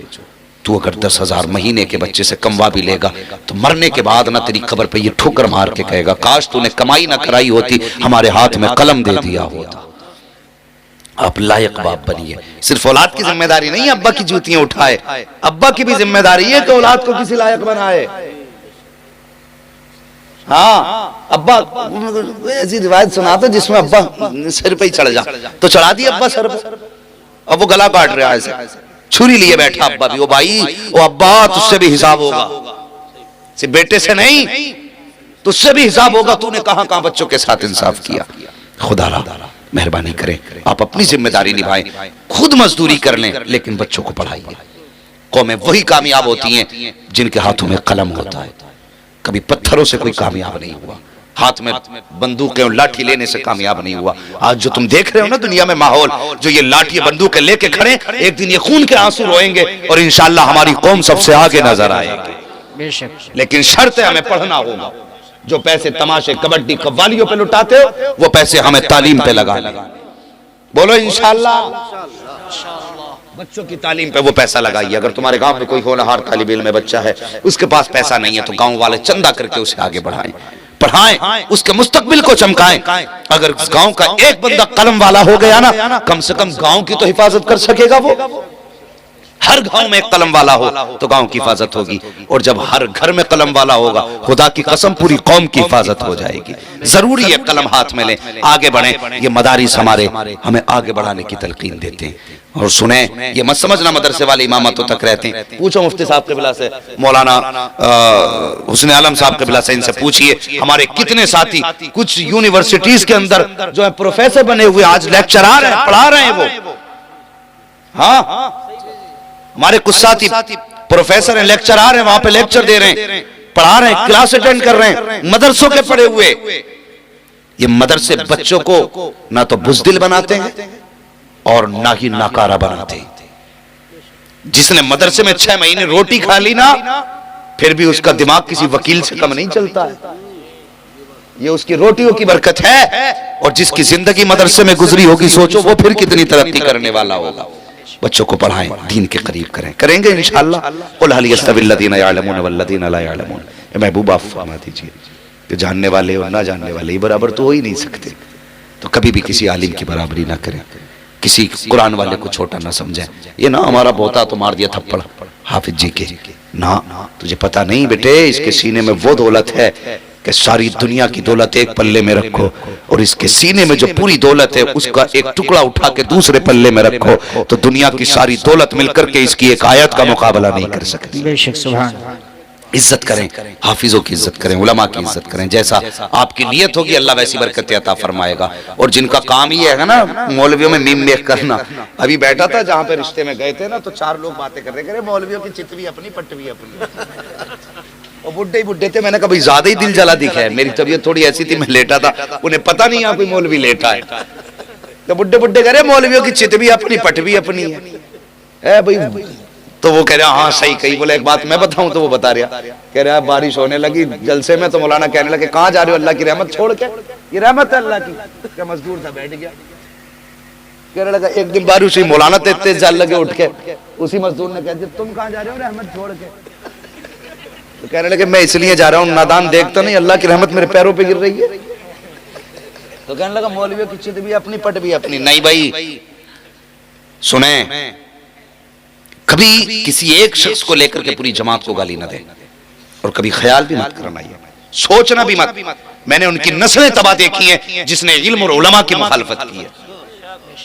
तू अगर 10,000 महीने के बच्चे से कमवा भी लेगा तो मरने के बाद ना तेरी कब्र पे ये ठोकर मार के कहेगा, काश तूने कमाई ना कराई होती, हमारे हाथ में कलम दे दिया होता। आप लायक बाप बनिए। सिर्फ औलाद की जिम्मेदारी नहीं है अब्बा की जूतियां उठाए, अब्बा की भी जिम्मेदारी है कि औलाद को किसी लायक बनाए। हाँ, अब्बा ऐसी रिवायत सुनाते जिसमें अब्बा सिर पे ही चढ़ जा, तो चढ़ा दिया अब्बा सर पे, अब वो गला काट रहा है, ऐसे छुरी लिए बैठा अब्बा भी। ओ भाई, ओ अब्बा, तुझसे भी हिसाब होगा, सिर्फ बेटे से नहीं, तुझसे भी हिसाब होगा। तूने कहां कहां बच्चों के साथ इंसाफ किया। खुदा मेहरबानी करें, आप अपनी जिम्मेदारी निभाएं, खुद मजदूरी कर लें, लेकिन बच्चों को पढ़ाइए। कौमें वही कामयाब होती हैं जिनके हाथों में कलम होता है। कभी पत्थरों से कोई कामयाब नहीं हुआ, हाथ में बंदूकें और लाठी लेने से कामयाब नहीं हुआ। आज जो तुम देख रहे हो ना दुनिया में माहौल, जो ये लाठी बंदूकें लेके खड़े, एक दिन ये खून के आंसू रोएंगे और इंशाअल्लाह हमारी कौम सबसे आगे नजर आएगी। लेकिन शर्त है हमें पढ़ना होगा। जो पैसे तमाशे, कबड्डी, कव्वालियों पे लुटाते हो, वो पैसे हमें तालीम पे लगा लें। बोलो इंशाअल्लाह। बच्चों की तालीम पे वो पैसा लगाइए। अगर तुम्हारे गांव में कोई होनहार तालिब इल्म में बच्चा है, उसके पास पैसा नहीं है, तो गांव वाले चंदा करके उसे आगे बढ़ाएं, पढ़ाएं, उसके मुस्तकबिल को चमकाएं। अगर गांव का एक बंदा कलम वाला हो गया ना, कम से कम गांव की तो हिफाजत कर सकेगा वो। हर गांव में एक कलम वाला हो तो गांव की हिफाजत होगी, और जब हर घर में कलम वाला होगा, खुदा की कसम पूरी कौम की हिफाजत हो जाएगी। जरूरी है कलम हाथ में लें, आगे बढ़ें। ये मदारिस हमारे हमें आगे बढ़ाने की तलकीन देते हैं। और सुने, ये मत समझना मदरसे वाले इमामतों तक रहते हैं। पूछो मुफ्ती साहब क़िबला से, मौलाना हुस्न आलम साहब क़िबला से, इनसे पूछिए हमारे कितने साथी कुछ यूनिवर्सिटीज के अंदर जो है प्रोफेसर बने हुए, आज लेक्चरार हैं, पढ़ा रहे हैं वो। हाँ, हमारे कुछ साथी प्रोफेसर हैं, लेक्चरार हैं, वहां पे लेक्चर दे रहे हैं, पढ़ा रहे हैं, क्लास अटेंड कर रहे हैं, मदरसों के पढ़े हुए। ये मदरसे बच्चों को ना तो बुज़दिल बनाते हैं और ना ही नाकारा बनाते हैं। जिसने मदरसे में 6 महीने रोटी खा ली ना, फिर भी उसका दिमाग किसी वकील से कम नहीं चलता है। ये उसकी रोटियों की बरकत है। और जिसकी जिंदगी मदरसे में गुजरी होगी, सोचो वो फिर कितनी तरक्की करने वाला होगा। बच्चों को पढ़ाएं, दीन के करीब करें, करेंगे इंशाअल्लाह। कुल हल यस्तविल लदीना यअलमून वल्लदीना ला यअलमून। महबूबा फरमा दीजिए कि जानने वाले और ना जानने वाले बराबर तो हो ही नहीं सकते। तो कभी भी किसी आलिम की बराबरी ना करें, किसी कुरान वाले को छोटा ना समझें। ये ना हमारा बोता तो मार दिया थप्पड़ हाफिज जी के, ना, तुझे पता नहीं बेटे, इसके सीने में वो दौलत है कि सारी दुनिया की दौलत एक पल्ले में रखो, और इसके सीने में जो पूरी दौलत है उसका एक टुकड़ा उठा के दूसरे पल्ले में रखो, तो दुनिया की सारी दौलत मिलकर के इसकी एक आयत का मुकाबला नहीं कर सकती। बेशक, सुभान। इज्जत करें, हाफिजों की इज्जत करें, उलमा की इज्जत करें। जैसा आपकी नियत होगी अल्लाह वैसी बरकत अता फरमाएगा। और जिनका काम ये है ना मौलवियों में मीम मेख करना, अभी बैठा था जहां पे रिश्ते में गए थे ना, तो 4 लोग बातें कर रहे मौलवियों की चितवी अपनी पटवी अपनी, और बुड्ढे ही बुड्ढे थे। मैंने कहा भाई ज्यादा ही दिल जला दिखा है, मेरी तबीयत थोड़ी ऐसी थी, मैं लेटा था, उन्हें पता नहीं यहाँ कोई मौलवी लेटा है, तो बुड्ढे बुड्ढे कह रहे मौलवियों की चितवी अपनी पटवी अपनी है भाई। तो वो कह रहा हाँ सही कही। बोले एक बात मैं बताऊं, तो वो बता रहा, कह रहा बारिश होने लगी जलसे में, तो मौलाना कहने लगे कहाँ जा रहे हो, अल्लाह की रहमत छोड़ के, ये रहमत है अल्लाह की। क्या मजदूर था बैठ गया, कहने लगा एक दिन बारिश हुई, मौलाना तेज तेज जाल लगे उठ के, उसी मजदूर ने कह दिया तुम कहाँ जा रहे हो रहमत छोड़ के, तो कहने लगे मैं इसलिए जा रहा हूँ, नादान देखता नहीं अल्लाह की रहमत मेरे पैरों पे गिर रही है। तो कहने लगा मौलवियों की चित भी अपनी पट भी अपनी। नहीं भाई सुने, कभी किसी एक शख्स को लेकर के पूरी जमात को गाली न दे, और कभी ख्याल भी मत करना, ये सोचना भी मत। मैंने उनकी नस्लें तबाह देखी हैं जिसने इल्म और उलमा की मुखालफत की है।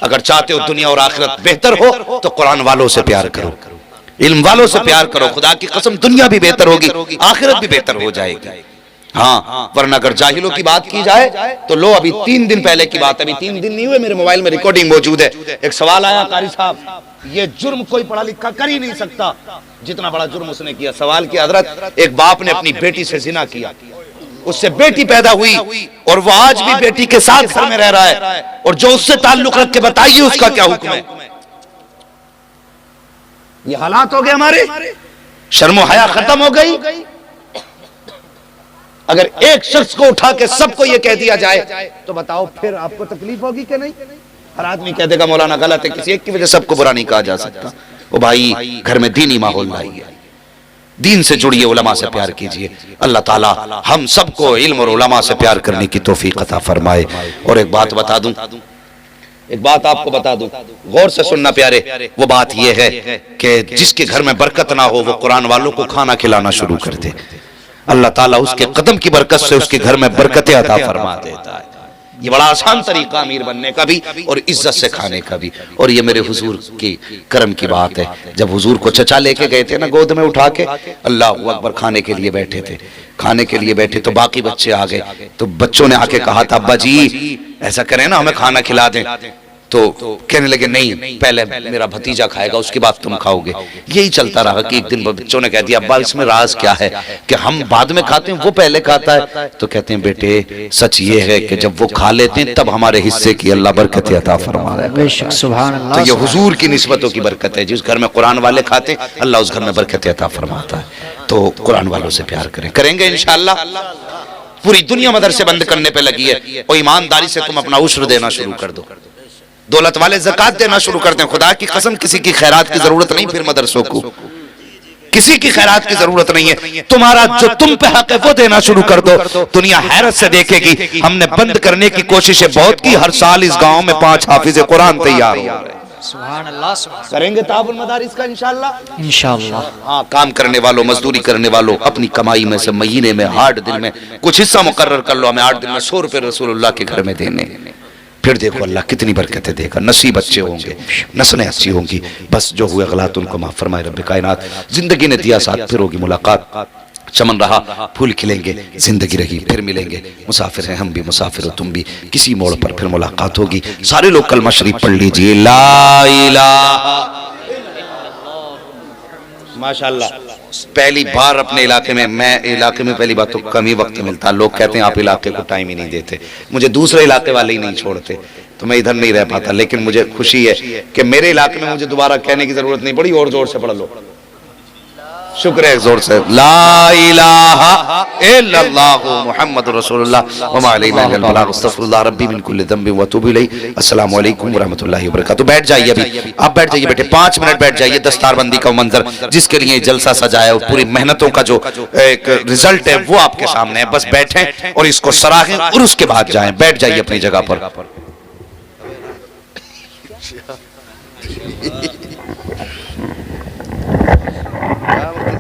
अगर चाहते हो दुनिया और आखिरत बेहतर हो तो कुरान वालों से प्यार करो, इल्म वालों से प्यार करो, खुदा की कसम दुनिया भी बेहतर होगी, आखिरत भी बेहतर हो जाएगी। हाँ, वरना अगर जाहिलों की बात की जाए तो लो, अभी 3 दिन पहले की बात, अभी 3 दिन नहीं हुए, मेरे मोबाइल में रिकॉर्डिंग मौजूद है। एक सवाल आया, कारी साहब ये जुर्म कोई पढ़ा लिखा कर ही नहीं सकता जितना बड़ा जुर्म उसने किया। सवाल किया हजरत, एक बाप ने अपनी बेटी से जिना किया, उससे बेटी पैदा हुई और वो आज भी बेटी के साथ घर में रह रहा है, और जो उससे ताल्लुक रख के बताइए उसका क्या हुक्म है। ये हालात हो गए हमारे, शर्मो हया खत्म हो गई। अगर एक शख्स को उठा के सबको ये कह दिया जाए तो बताओ फिर आपको तकलीफ होगी कि नहीं। हर आदमी कह देगा मौलाना गलत है, किसी एक की वजह सबको बुरा नहीं कहा जा सकता। ओ भाई घर में दीनी माहौल लाइए, दीन से जुड़िए, उलमा से प्यार कीजिए। अल्लाह ताला हम सबको इल्म और उलमा से प्यार करने की तौफीक अता फरमाए। और एक बात बता दूं, एक बात आपको बता दूं, गौर से सुनना प्यारे। वो बात यह है कि जिसके घर में बरकत ना हो वो कुरान वालों को खाना खिलाना शुरू कर दे, अल्लाह ताला उसके कदम की बरकत से उसके घर में बरकतें अता फरमा देता है। ये बड़ा आसान तरीका अमीर बनने का भी और इज्जत से खाने का भी। और ये मेरे हुजूर की करम की बात है, जब हुजूर को चचा लेके गए थे ना गोद में उठा के, अल्लाह अकबर, खाने के लिए बैठे थे, खाने के लिए बैठे तो बाकी बच्चे आ गए, तो बच्चों ने आके कहा था अब्बा जी ऐसा करें ना हमें खाना खिला दें, तो कहने लगे नहीं पहले मेरा भतीजा खाएगा उसके बाद तुम खाओगे। यही चलता रहा कि एक दिन बच्चों ने कह दिया अब्बा इसमें राज क्या है कि हम बाद में खाते हैं वो पहले खाता है। तो कहते हैं बेटे सच ये है कि जब वो खा लेते हैं तब हमारे हिस्से की अल्लाह बरकत अता फरमा रहा है। बेशक सुभान अल्लाह। तो ये हुजूर की निस्बतों की बरकत है, जिस घर में कुरान वाले खाते हैं अल्लाह उस घर में बरकत अता फरमाता है। तो कुरान वालों से प्यार करें, करेंगे इंशाअल्लाह। पूरी दुनिया मदरसे बंद करने पे लगी है, और ईमानदारी से तुम अपना उश्र देना शुरू कर दो, दौलत वाले ज़कात देना शुरू करते हैं। खुदा की कसम किसी की खैरात की जरूरत नहीं, फिर मदरसों को किसी की खैरात की जरूरत नहीं है। तुम्हारा जो तुम पे हक है वो देना शुरू कर दो, दुनिया हैरत से देखेगी। हमने बंद करने की कोशिशें बहुत की, हर साल इस गांव में 5 हाफिज कुरान तैयार हो रहे हैं। सुभान अल्लाह, सुभान। करेंगे ताबुल मदारिस का इंशाअल्लाह, इंशाअल्लाह। हाँ, काम करने वालों, मजदूरी करने वालों, अपनी कमाई में से महीने में 8 दिन में कुछ हिस्सा मुकर्रर कर लो, हमें 8 दिन में 100 रुपए रसूलुल्लाह के घर में देने। फिर देखो अल्लाह कितनी बरकतें देगा, नसीब अच्छे होंगे, नस्लें अच्छी होंगी। बस जो हुए गलत उनको माफ फरमाए रब्बे कायनात। जिंदगी ने दिया साथ, फिर होगी मुलाकात, चमन रहा फूल खिलेंगे, जिंदगी रही फिर मिलेंगे। मुसाफिर हैं हम भी, मुसाफिर हो तुम भी, किसी मोड़ पर फिर मुलाकात होगी। सारे लोग कलमा शरीफ पढ़ लीजिए, ला इलाहा माशाअल्लाह। पहली बार अपने इलाके में, मैं इलाके में पहली बार तो कम ही वक्त मिलता, लोग कहते हैं आप इलाके को टाइम ही नहीं देते, मुझे दूसरे इलाके वाले ही नहीं छोड़ते, तो मैं इधर नहीं रह पाता। लेकिन मुझे खुशी है कि मेरे इलाके में मुझे दोबारा कहने की जरूरत नहीं पड़ी, और जोर से पढ़ लो, शुक्र है जोर से, ला इलाहा इल्लल्लाहु मुहम्मदुर रसूलुल्लाह व मा अलैना इल्लल बलाग अस्तगफिरुल्लाह रब्बी मिन कुल्ली ज़ंबिन व अतूबु इलैहि। अस्सलामु अलैकुम व रहमतुल्लाहि व बरकातहू। बैठ जाइए, अभी आप बैठ जाइए बेटे, 5 मिनट बैठ जाइए। दस्तारबंदी का मंजर जिसके लिए जलसा सजाया और पूरी मेहनतों का जो एक रिजल्ट है वो आपके सामने है, बस बैठें और इसको सराहें और उसके बाद जाएं। बैठ जाइए अपनी जगह पर।